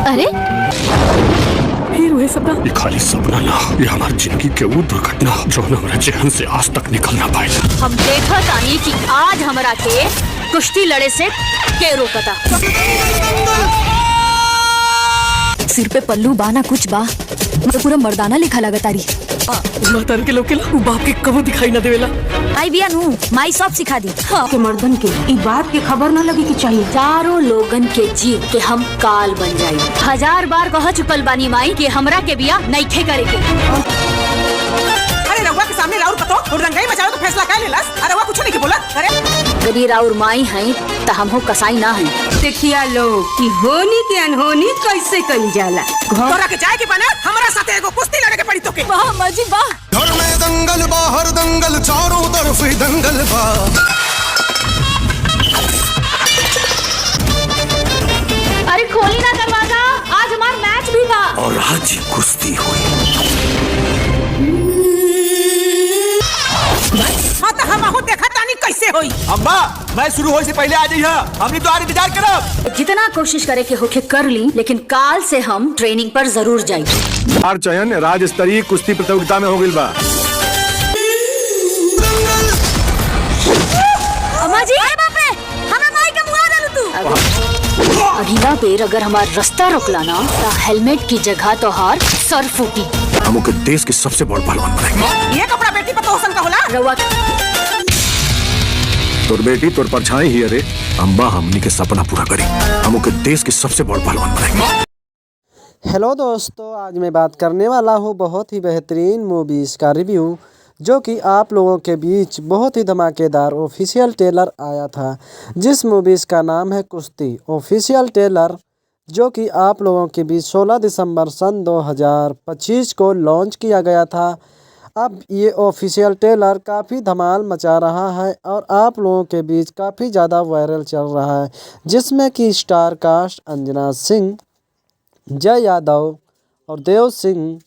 अरे फिर हुए सपना। ये खाली सपना ना, ये हमारी जिंदगी के वो दुर्घटना जो हमारे जहन से आज तक निकल ना पाए। हम देखा तानी कि आज हमरा के कुश्ती लड़े से के रोकता। सिर पे पल्लू बा ना कुछ बा, मतलब पूरा मर्दाना लिखा लगा तारी। मातार के लोग के ला बाप के कबो दिखाई ना देवेला। आई बिया नू माई सब सिखा दी। हाँ। के मर्दन के ई बात के खबर न लगी कि चाहिए चारों लोगन के जीत के हम काल बन जाई। 1000 बार कह चुकल बानी माई कि हमरा के बिया नइखे करे के। अरे रउआ के सामने राउर पतो और रंगाई मचाओ तो फैसला कर लेलस। अरे रउआ कुछ नहीं के बोला। अरे यदि राउर माई हैं त हमहू कसाई ना हैं। देखिया लोग कि होनी के अनहोनी कैसे कल जाला। तोरा के जाए के बना हमरा साथे एगो कुश्ती लड़े के पड़ी तो के। वाह माजी वाह। घर में दंगल बाहर दंगल चारों तरफ ही दंगल बा। अरे खोली ना दरवाजा, आज हमार मैच भी बा। और आज ही कुश्ती हुई। हां त हम हो देखा तानी कैसे होई। अम्मा मैं शुरू होए से पहले आ जाइए, हमनी तो आर इंतजार करब। जितना कोशिश करे के होके कर ली, लेकिन काल से हम ट्रेनिंग पर जरूर जाई। हर चयन राज्य स्तरीय कुश्ती प्रतियोगिता में हो गइल बा। अम्मा जी, अरे बाप रे, हमरा माई के मुआ डालू तू। अगला बेर अगर हमार रास्ता रोकला ना, तो हेलमेट की जगह तो हार सर फूटी। हम के देश के सबसे बड़ पहलवान बनाएंगे। ये कपड़ा बेटी पर तो हसन का होला। रउआ तोर बेटी तोर परछाई ही। अरे अम्बा हमनी के सपना पूरा करी, हम के देश के सबसे बड़ पहलवान बनाएंगे। हेलो दोस्तों, आज मैं बात करने वाला हूँ बहुत ही बेहतरीन मूवीज़ का रिव्यू, जो कि आप लोगों के बीच बहुत ही धमाकेदार ऑफिशियल ट्रेलर आया था, जिस मूवीज़ का नाम है कुश्ती। ऑफिशियल ट्रेलर जो कि आप लोगों के बीच 16 दिसंबर सन 2025 को लॉन्च किया गया था। अब ये ऑफिशियल ट्रेलर काफ़ी धमाल मचा रहा है और आप लोगों के बीच काफ़ी ज़्यादा वायरल चल रहा है, जिसमें कि स्टार कास्ट अंजना सिंह, जय यादव और Dev Singh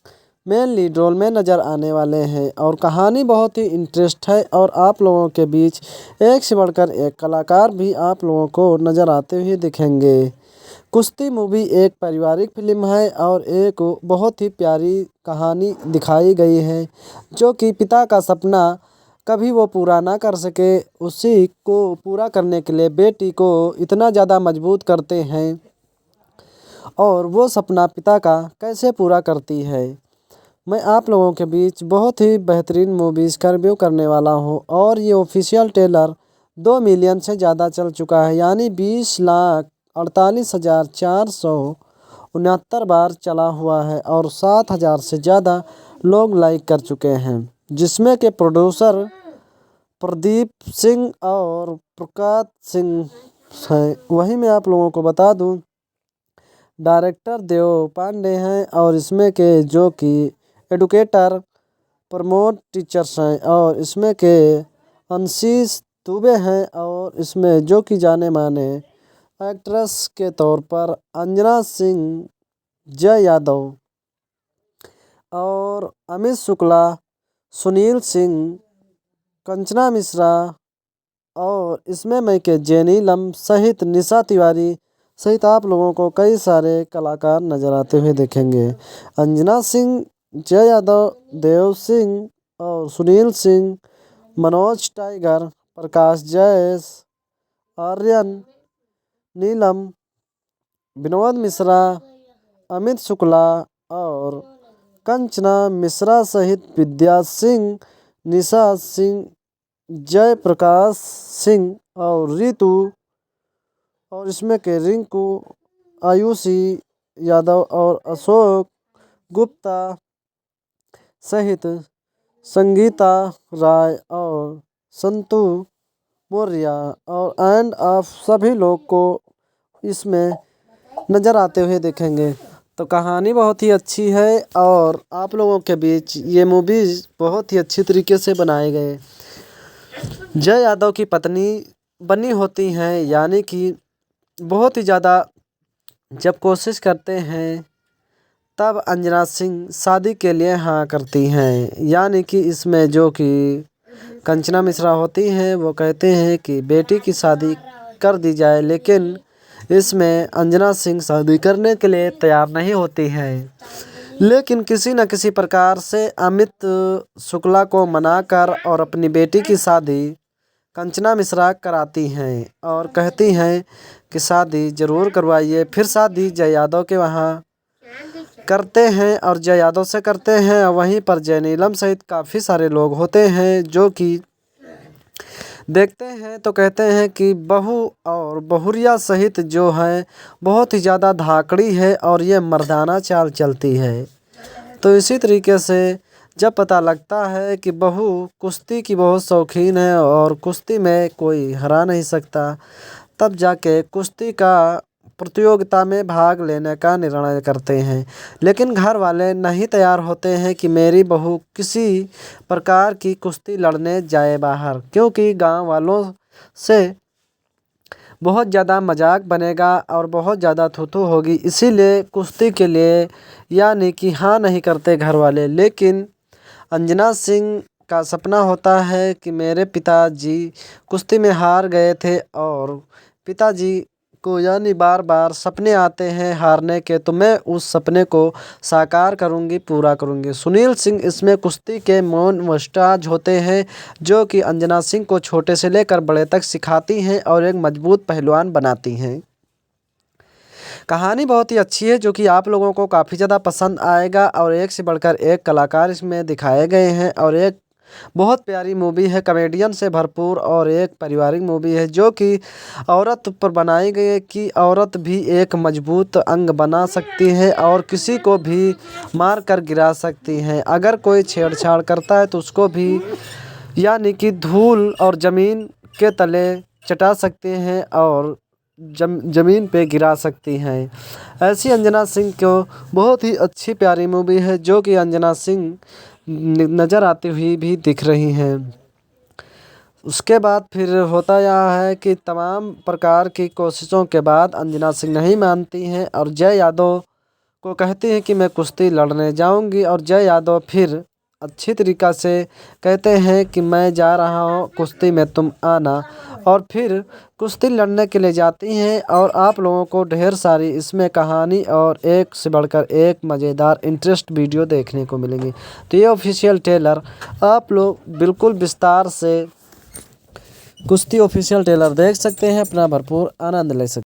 main lead role में नज़र आने वाले हैं। और कहानी बहुत ही इंटरेस्ट है और आप लोगों के बीच एक से बढ़कर एक कलाकार भी आप लोगों को नज़र आते हुए दिखेंगे। कुश्ती मूवी एक पारिवारिक फिल्म है और एक बहुत ही प्यारी कहानी दिखाई गई है, जो कि पिता का सपना कभी वो पूरा ना कर सके, उसी को पूरा करने के लिए बेटी को इतना ज़्यादा मजबूत करते हैं और वो सपना पिता का कैसे पूरा करती है। मैं आप लोगों के बीच बहुत ही बेहतरीन मूवीज़ का रिव्यू करने वाला हूँ और ये ऑफिशियल ट्रेलर 2 मिलियन से ज़्यादा चल चुका है, यानी 20,48,469 बार चला हुआ है और 7,000 से ज़्यादा लोग लाइक कर चुके हैं, जिसमें के प्रोड्यूसर प्रदीप सिंह और प्रकाश सिंह हैं। वहीं मैं आप लोगों को बता दूं, डायरेक्टर देव पांडे हैं और इसमें के जो कि एडुकेटर प्रमोद टीचर्स हैं और इसमें के अंशीष दुबे हैं और इसमें जो कि जाने माने एक्ट्रेस के तौर पर अंजना सिंह, जय यादव और अमित शुक्ला, सुनील सिंह, कंचना मिश्रा और इसमें मैं के जेनी लम सहित निशा तिवारी सहित आप लोगों को कई सारे कलाकार नज़र आते हुए देखेंगे। अंजना सिंह, जय यादव, देव सिंह और सुनील सिंह, मनोज टाइगर, प्रकाश जैस, आर्यन, नीलम, विनोद मिश्रा, अमित शुक्ला और कंचना मिश्रा सहित विद्या सिंह, निशा सिंह, जय प्रकाश सिंह और रितु और इसमें के रिंकू, आयुषी यादव और अशोक गुप्ता सहित संगीता राय और संतू मौर्य और एंड ऑफ सभी लोग को इसमें नज़र आते हुए देखेंगे। तो कहानी बहुत ही अच्छी है और आप लोगों के बीच ये मूवीज़ बहुत ही अच्छी तरीके से बनाए गए। जय यादव की पत्नी बनी होती हैं, यानी कि बहुत ही ज़्यादा जब कोशिश करते हैं तब अंजना सिंह शादी के लिए हाँ करती हैं, यानी कि इसमें जो कि कंचना मिश्रा होती हैं वो कहते हैं कि बेटी की शादी कर दी जाए, लेकिन इसमें अंजना सिंह शादी करने के लिए तैयार नहीं होती है, लेकिन किसी न किसी प्रकार से अमित शुक्ला को मनाकर और अपनी बेटी की शादी कंचना मिश्रा कराती हैं और कहती हैं कि शादी ज़रूर करवाइए। फिर शादी जय यादव के वहाँ करते हैं और जय यादव से करते हैं। वहीं पर जय नीलम सहित काफ़ी सारे लोग होते हैं जो कि देखते हैं तो कहते हैं कि बहू और बहुरिया सहित जो है बहुत ही ज़्यादा धाकड़ी है और ये मर्दाना चाल चलती है। तो इसी तरीके से जब पता लगता है कि बहू कुश्ती की बहुत शौकीन है और कुश्ती में कोई हरा नहीं सकता, तब जाके कुश्ती का प्रतियोगिता में भाग लेने का निर्णय करते हैं। लेकिन घर वाले नहीं तैयार होते हैं कि मेरी बहू किसी प्रकार की कुश्ती लड़ने जाए बाहर, क्योंकि गांव वालों से बहुत ज़्यादा मजाक बनेगा और बहुत ज़्यादा थूथू होगी। इसीलिए कुश्ती के लिए यानी कि हाँ नहीं करते घर वाले। लेकिन अंजना सिंह का सपना होता है कि मेरे पिताजी कुश्ती में हार गए थे और पिताजी को यानी बार बार सपने आते हैं हारने के, तो मैं उस सपने को साकार करूंगी, पूरा करूंगी। सुनील सिंह इसमें कुश्ती के मौन वस्ताज होते हैं जो कि अंजना सिंह को छोटे से लेकर बड़े तक सिखाती हैं और एक मजबूत पहलवान बनाती हैं। कहानी बहुत ही अच्छी है जो कि आप लोगों को काफ़ी ज़्यादा पसंद आएगा और एक से बढ़कर एक कलाकार इसमें दिखाए गए हैं और एक बहुत प्यारी मूवी है, कॉमेडियन से भरपूर और एक पारिवारिक मूवी है जो कि औरत पर बनाई गई है कि औरत भी एक मजबूत अंग बना सकती है और किसी को भी मार कर गिरा सकती हैं। अगर कोई छेड़छाड़ करता है तो उसको भी यानी कि धूल और ज़मीन के तले चटा सकते हैं और ज़मीन पे गिरा सकती हैं। ऐसी अंजना सिंह को बहुत ही अच्छी प्यारी मूवी है जो कि अंजना सिंह नज़र आती हुई भी दिख रही हैं। उसके बाद फिर होता यह है कि तमाम प्रकार की कोशिशों के बाद अंजना सिंह नहीं मानती हैं और जय यादव को कहती हैं कि मैं कुश्ती लड़ने जाऊंगी और जय यादव फिर अच्छी तरीक़ा से कहते हैं कि मैं जा रहा हूँ कुश्ती में, तुम आना, और फिर कुश्ती लड़ने के लिए जाती हैं। और आप लोगों को ढेर सारी इसमें कहानी और एक से बढ़कर एक मज़ेदार इंटरेस्ट वीडियो देखने को मिलेंगी। तो ये ऑफिशियल ट्रेलर आप लोग बिल्कुल विस्तार से कुश्ती ऑफिशियल ट्रेलर देख सकते हैं, अपना भरपूर आनंद ले सकते हैं।